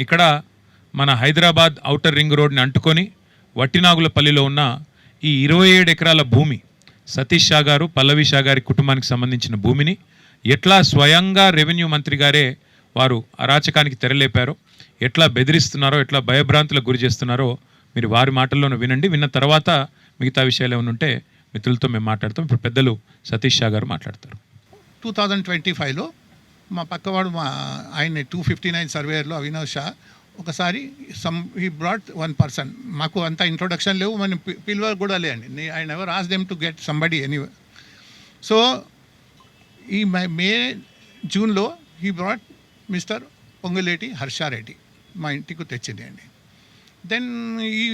ఇక్కడ మన Hyderabad outer ring రోడ్ని అంటుకొని వట్టినాగులపల్లిలో ఉన్న ఈ 27 ఎకరాల భూమి సతీష్ షా గారు, పల్లవి షా గారి కుటుంబానికి సంబంధించిన భూమిని ఎట్లా స్వయంగా రెవెన్యూ మంత్రి గారే వారు అరాచకానికి తెరలేపారో, ఎట్లా బెదిరిస్తున్నారో, ఎట్లా భయభ్రాంతులకు గురి చేస్తున్నారో మీరు వారి మాటల్లోనూ వినండి. విన్న తర్వాత మిగతా విషయాలు ఏమైనా ఉంటే మిత్రులతో మేము మాట్లాడతాం. ఇప్పుడు పెద్దలు సతీష్ షా గారు మాట్లాడతారు. 2025లో మా పక్కవాడు ఆయన 259 సర్వేయర్లో అవినాష్ షా ఒకసారి హీ బ్రాట్ 1 పర్సన్. మాకు అంత ఇంట్రొడక్షన్ లేవు, మనం పిలువ కూడా లేండి. I never ask them to get somebody anyway. So ఈ జూన్లో he brought mister Ponguleti Harsha Reddy మా ఇంటికి తెచ్చింది అండి. దెన్ ఈ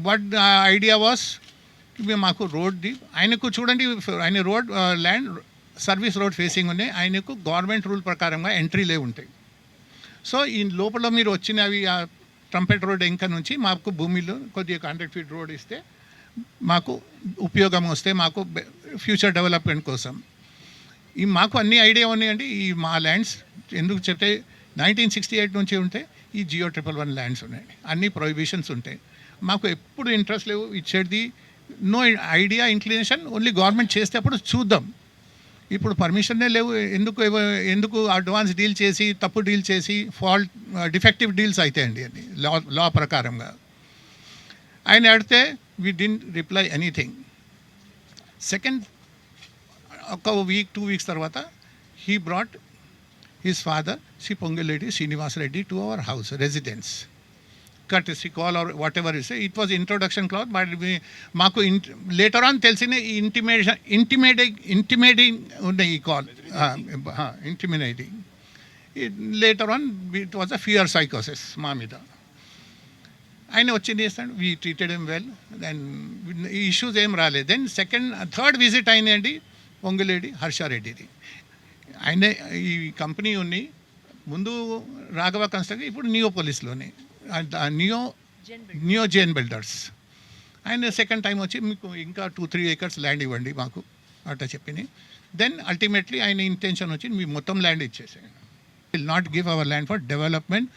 వాట్ ఐడియా వాస్ మాకు రోడ్ది ఆయనకు చూడండి, ఆయన road land service road facing ఉన్నాయి, ఆయనకు గవర్నమెంట్ రూల్ ప్రకారంగా ఎంట్రీలే ఉంటాయి. సో ఈ లోపల మీరు వచ్చినవి ఆ ట్రంపెట్ రోడ్ ఇంకా నుంచి మాకు భూమిలో కొద్దిగా 100 ఫీట్ రోడ్ ఇస్తే మాకు ఉపయోగం వస్తే మాకు ఫ్యూచర్ డెవలప్మెంట్ కోసం ఈ మాకు అన్ని ఐడియా ఉన్నాయండి. ఈ మా ల్యాండ్స్ ఎందుకు చెప్తే 1968 నుంచి ఉంటే ఈ జియో 111 ల్యాండ్స్ ఉన్నాయండి. అన్ని ప్రొహిబిషన్స్ ఉంటాయి. మాకు ఎప్పుడు ఇంట్రెస్ట్ లేవు ఇచ్చేది, no idea inclination, only government చేస్తే అప్పుడు చూద్దాం. ఇప్పుడు పర్మిషన్నే లేవు. ఎందుకు అడ్వాన్స్ డీల్ చేసి తప్పు డీల్ చేసి డిఫెక్టివ్ డీల్స్ అవుతాయండి అది లా ప్రకారంగా. ఆయన అడిగితే we didn't reply anything. Second ఒక వీక్ 2 వీక్స్ తర్వాత he brought his father Shri Ponguleti Srinivasa Reddy to our house residence. courtesy call or whatever you say. It was introduction clause, but మాకు later on తెలిసిన ఇంటిమేటింగ్ ఉన్న ఈ call intimidating. Later on it was a fear సైకోసిస్ మా మీద. ఆయన వచ్చింది చేస్తాడు, we treated them well, then ఈ ఇష్యూస్ ఏం రాలేదు. దెన్ థర్డ్ విజిట్ అయినండి పొంగులేటి హర్షారెడ్డిది. ఆయన ఈ కంపెనీ ఉంది ముందు రాఘవ కన్స్ట్రక్షన్, ఇప్పుడు నియోపోలిస్లోనే నియో జేన్ బిల్డర్స్. ఆయన సెకండ్ టైం వచ్చి మీకు ఇంకా 2-3 ఏకర్స్ ల్యాండ్ ఇవ్వండి మాకు అట్లా చెప్పింది. దెన్ అల్టిమేట్లీ ఆయన ఇంటెన్షన్ వచ్చి మీ మొత్తం ల్యాండ్ ఇచ్చేసాను, will not give our land for development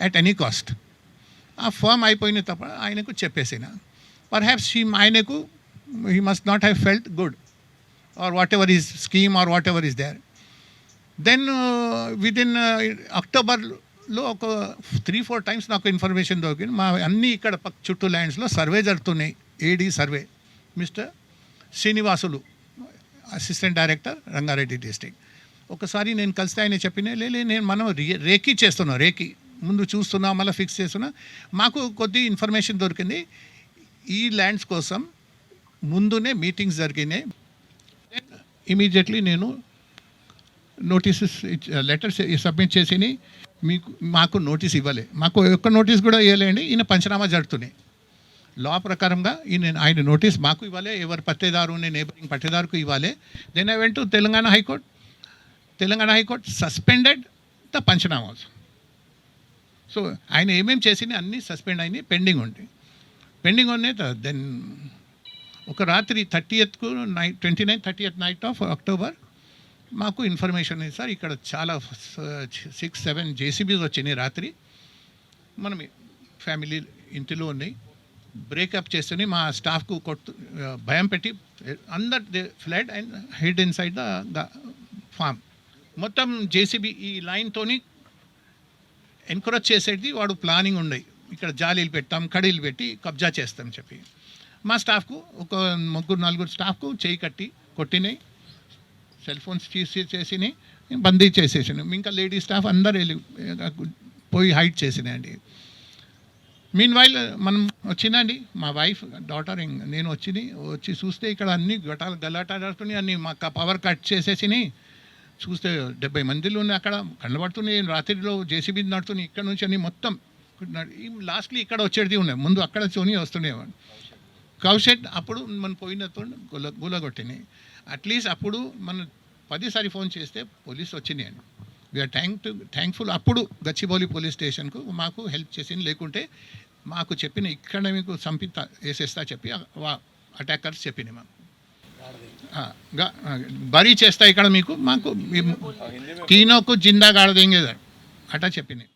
at any cost. ఆ ఫామ్ అయిపోయిన తప్ప ఆయనకు చెప్పేసిన పర్హాప్స్ ఆయనకు he must not have felt good or whatever is scheme or whatever is there. Then within అక్టోబర్లో ఒక 3-4 times నాకు information దొరికింది. మా అన్నీ ఇక్కడ చుట్టూ ల్యాండ్స్లో సర్వే జరుగుతున్నాయి. ఏడీ survey mister Srinivasulu assistant director Rangareddy district. ఒకసారి నేను కలిస్తే ఆయన చెప్పిన నేను మనం రేకీ చేస్తున్నాం, రేకీ ముందు చూస్తున్నా మళ్ళీ ఫిక్స్ చేస్తున్నా. మాకు కొద్ది ఇన్ఫర్మేషన్ దొరికింది ఈ ల్యాండ్స్ కోసం ముందునే మీటింగ్స్ జరిగినాయి. ఇమీడియట్లీ నేను నోటీసెస్ లెటర్స్ సబ్మిట్ చేసి మాకు నోటీస్ ఇవ్వలే, మాకు ఒక్క నోటీస్ కూడా ఇవ్వలేండి. ఈయన పంచనామా జరుగుతున్నాయి లా ప్రకారంగా. ఆయన నోటీస్ మాకు ఇవ్వాలి, ఎవరు పట్టేదారు నేబరింగ్ పట్టేదారుకు ఇవ్వాలి. Then I went to Telangana high court suspended the panchanamas. So ఆయన ఏమేమి చేసినా అన్నీ సస్పెండ్ అయినాయి, పెండింగ్ ఉన్నాయి. దెన్ ఒక రాత్రి 30th 30th knight of October మాకు ఇన్ఫర్మేషన్ ఉంది సార్, ఇక్కడ చాలా 6-7 జేసీబీస్ వచ్చినాయి రాత్రి, మనం ఫ్యామిలీ ఇంటిలో ఉన్నాయి, బ్రేకప్ చేస్తూనే మా స్టాఫ్కు భయం పెట్టి అందర్ they fled and hid inside the farm. మొత్తం జేసీబీ ఈ లైన్తోని ఎంకరేజ్ చేసేది వాడు ప్లానింగ్ ఉన్నాయి, ఇక్కడ జాలీలు పెట్టాం, కడీలు పెట్టి కబ్జా చేస్తాం చెప్పి మా స్టాఫ్కు ఒక 3-4 స్టాఫ్కు చేయి కట్టి కొట్టినాయి, సెల్ ఫోన్స్ చేసినాయి, బందీ చేసేసినాయి. ఇంకా లేడీ స్టాఫ్ అందరు వెళ్ళి పోయి హైడ్ చేసినాయండి. మీన్ వైల్ మనం వచ్చిందండి మా వైఫ్ డాటర్ నేను వచ్చి చూస్తే ఇక్కడ అన్ని గలాటాడుతున్నాయి, అన్ని మా పవర్ కట్ చేసేసినాయి. చూస్తే 70 మందిలో ఉన్నాయి అక్కడ కనబడుతున్నాయి. రాత్రిలో జేసీబీ నడుతున్నాయి, ఇక్కడ నుంచి అన్ని మొత్తం లాస్ట్లీ ఇక్కడ వచ్చేది ఉన్నాయి, ముందు అక్కడ వస్తున్నాయి. కౌషెట్ అప్పుడు మనం పోయినతో గులగొట్టినాయి. అట్లీస్ట్ అప్పుడు మనం 10 సారి ఫోన్ చేస్తే పోలీస్ వచ్చినాయండి. We are thankful. అప్పుడు గచ్చిబౌలి పోలీస్ స్టేషన్కు మాకు హెల్ప్ చేసింది, లేకుంటే మాకు చెప్పిన ఇక్కడ మీకు వేసేస్తా చెప్పి అటాకర్స్ చెప్పినాయి మాకు బరీ చేస్తా ఇక్కడ మీకు మాకు తీనోకు జిందా గాడదేంగే అట్టా చెప్పినాయి.